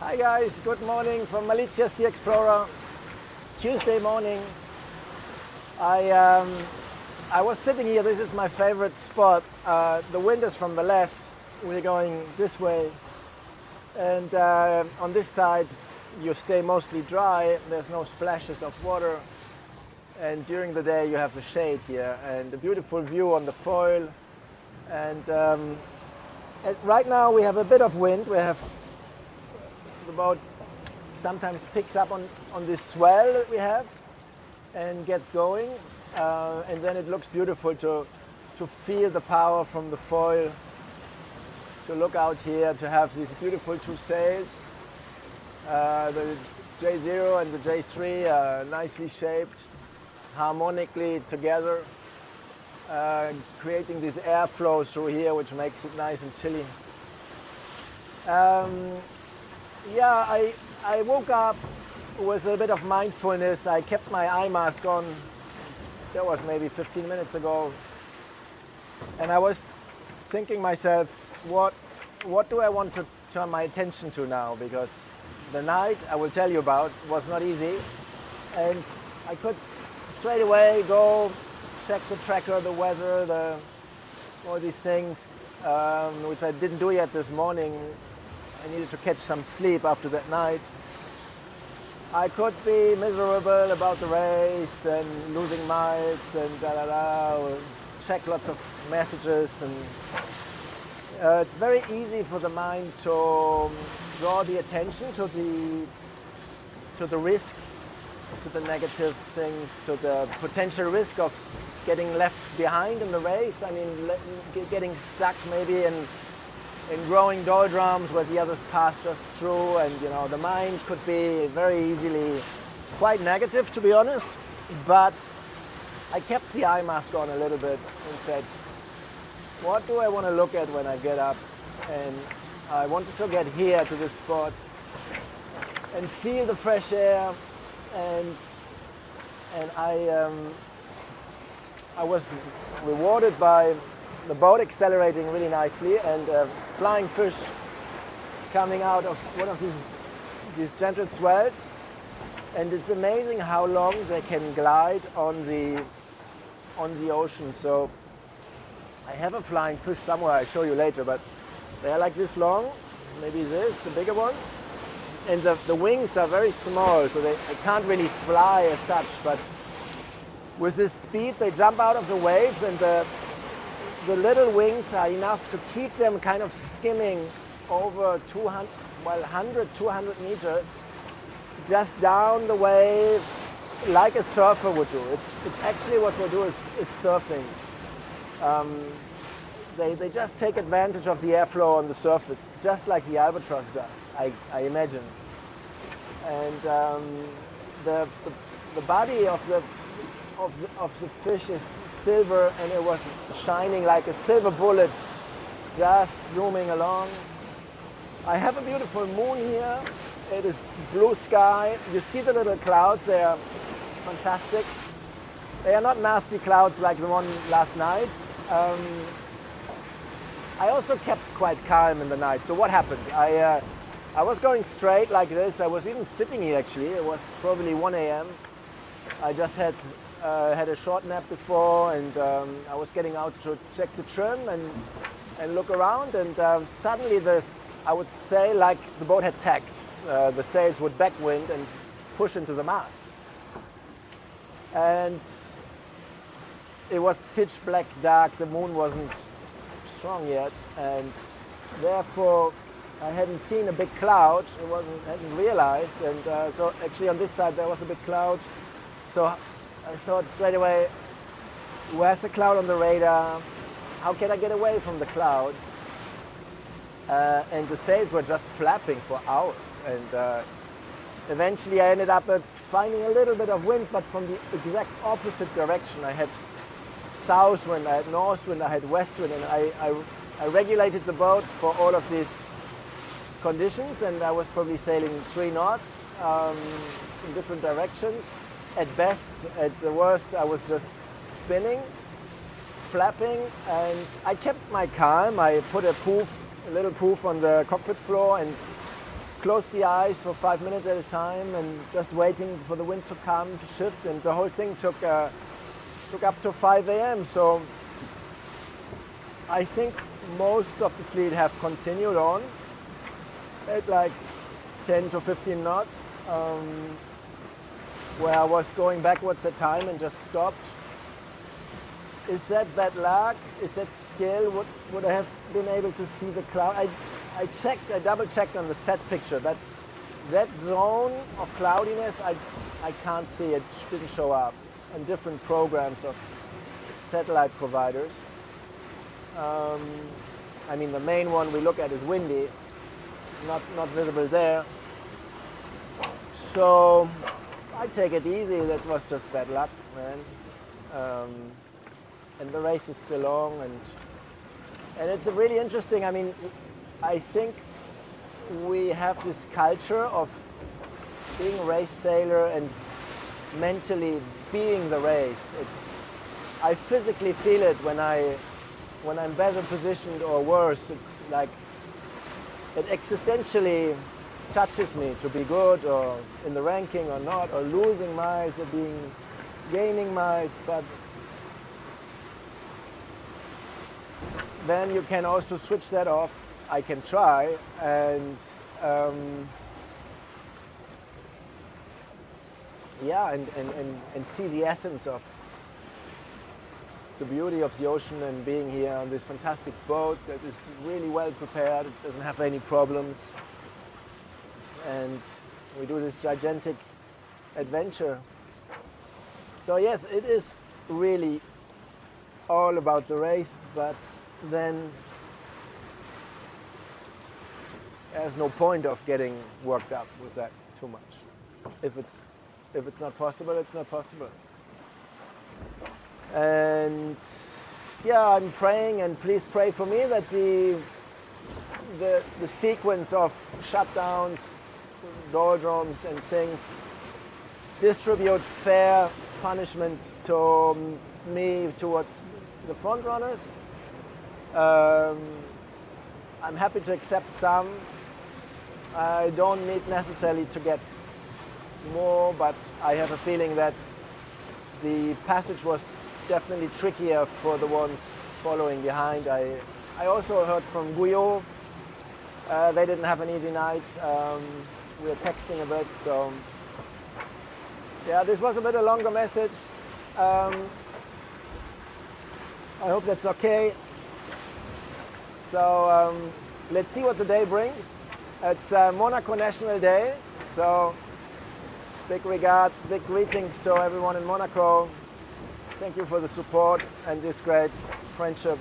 Hi guys, good morning from Malizia Sea Explorer. Tuesday morning. I was sitting here, this is my favorite spot. The wind is from the left, we're going this way. And on this side you stay mostly dry, there's no splashes of water. And during the day you have the shade here and a beautiful view on the foil. And right now we have a bit of wind. We have the boat sometimes picks up on this swell that we have and gets going, and then it looks beautiful to feel the power from the foil, to look out here, to have these beautiful two sails. The J0 and the J3 are nicely shaped, harmonically together, creating this airflow through here, which makes it nice and chilly. I woke up with a bit of mindfulness. I kept my eye mask on. That was maybe 15 minutes ago. And I was thinking myself, what do I want to turn my attention to now? Because the night, I will tell you about, was not easy. And I could straight away go check the tracker, the weather, all these things, which I didn't do yet this morning. I needed to catch some sleep after that night. I could be miserable about the race and losing miles and or check lots of messages, and it's very easy for the mind to draw the attention to the risk, to the negative things, to the potential risk of getting left behind in the race. I mean, getting stuck maybe in growing doldrums where the others pass just through, and the mind could be very easily quite negative, to be honest. But I kept the eye mask on a little bit and said, what do I want to look at when I get up? And I wanted to get here to this spot and feel the fresh air, and I was rewarded by the boat accelerating really nicely and flying fish coming out of one of these gentle swells. And it's amazing how long they can glide on the ocean. So I have a flying fish somewhere, I'll show you later, but they are like this long, maybe this, the bigger ones. And the wings are very small, so they can't really fly as such, but with this speed they jump out of the waves, and the little wings are enough to keep them kind of skimming over 100, 200 meters just down the wave like a surfer would do. It's actually what they do is surfing. They just take advantage of the airflow on the surface, just like the albatross does, I imagine. And the body of the fish is silver, and it was shining like a silver bullet, just zooming along. I have a beautiful moon here. It is blue sky. You see the little clouds, they are fantastic. They are not nasty clouds like the one last night. I also kept quite calm in the night. So what happened? I was going straight like this. I was even sitting here actually. It was probably 1 a.m. I just had a short nap before, and I was getting out to check the trim and look around, and suddenly I would say like the boat had tacked. The sails would backwind and push into the mast. And it was pitch black dark, the moon wasn't strong yet, and therefore I hadn't seen a big cloud, hadn't realized, and so actually on this side there was a big cloud. So I thought straight away, where's the cloud on the radar? How can I get away from the cloud? And the sails were just flapping for hours. And eventually I ended up finding a little bit of wind, but from the exact opposite direction. I had south wind, I had north wind, I had west wind, and I regulated the boat for all of these conditions, and I was probably sailing 3 knots in different directions. At best, at the worst, I was just spinning, flapping, and I kept my calm. I put a little poof on the cockpit floor, and closed the eyes for 5 minutes at a time and just waiting for the wind to come to shift, and the whole thing took up to 5 a.m. So I think most of the fleet have continued on at like 10 to 15 knots, where I was going backwards at time and just stopped. Is that bad luck? Is that skill? Would I have been able to see the cloud? I double checked on the set picture. That zone of cloudiness, I can't see. It didn't show up on different programs of satellite providers. I mean, the main one we look at is windy, not visible there. So I take it easy. That was just bad luck, man. And the race is still long, and it's really interesting. I mean, I think we have this culture of being a race sailor and mentally being the race. I physically feel it when I'm better positioned or worse. It's like it existentially touches me to be good or in the ranking or not, or losing miles or gaining miles. But then you can also switch that off. I can try and and see the essence of the beauty of the ocean and being here on this fantastic boat that is really well prepared. It doesn't have any problems, and we do this gigantic adventure. So yes, it is really all about the race, but then there's no point of getting worked up with that too much. If it's not possible, it's not possible. And yeah, I'm praying, and please pray for me that the sequence of shutdowns, doldrums and things distribute fair punishment to me towards the front runners. I'm happy to accept some. I don't need necessarily to get more, but I have a feeling that the passage was definitely trickier for the ones following behind. I also heard from Guyot, they didn't have an easy night. We were texting a bit, so yeah, this was a bit a longer message. I hope that's okay. So let's see what the day brings. It's Monaco National Day, so big regards, big greetings to everyone in Monaco. Thank you for the support and this great friendship.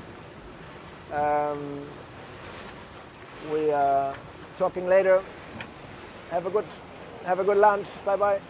We are talking later. Have a good lunch. Bye bye.